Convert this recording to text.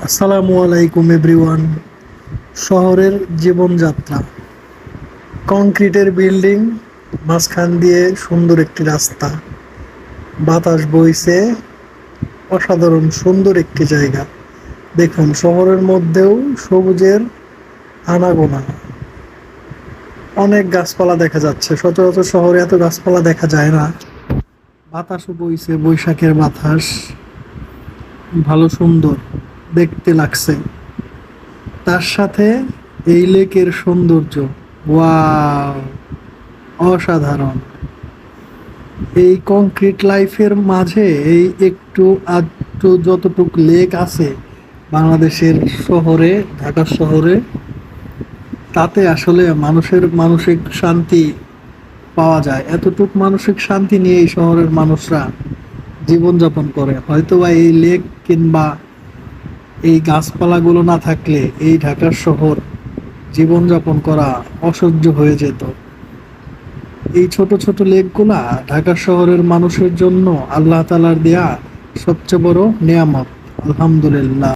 আসসালামু আলাইকুম এভরিওয়ান। শহরের জীবনযাত্রা, কংক্রিটের বিল্ডিং, মাঝখান দিয়ে সুন্দর একটি রাস্তা, বাতাস বইছে, অসাধারণ সুন্দর একটি জায়গা। দেখুন, শহরের মধ্যেও সবুজের আনাগোনা, অনেক গাছপালা দেখা যাচ্ছে। সচরাচর শহরে এত গাছপালা দেখা যায় না। বাতাসও বইছে, বৈশাখের বাতাস, ভালো সুন্দর দেখতে লাগছে। তার সাথে এই লেকের সৌন্দর্য, ওয়াও, অসাধারণ। এই কংক্রিট লাইফের মাঝে এই একটু আধটু যতটুক লেক আছে বাংলাদেশের শহরে, ঢাকা শহরে, তাতে আসলে মানুষের মানসিক শান্তি পাওয়া যায়। এতটুক মানসিক শান্তি নিয়ে এই শহরের মানুষরা জীবনযাপন করে। হয়তোবা এই লেক কিংবা এই গাছপালাগুলো না থাকলে এই ঢাকার শহর জীবনযাপন করা অসহ্য হয়ে যেত। এই ছোট ছোট লেকগুলা ঢাকা শহরের মানুষের জন্য আল্লাহ তাআলার দেয়া সবচেয়ে বড় নেয়ামত। আলহামদুলিল্লাহ।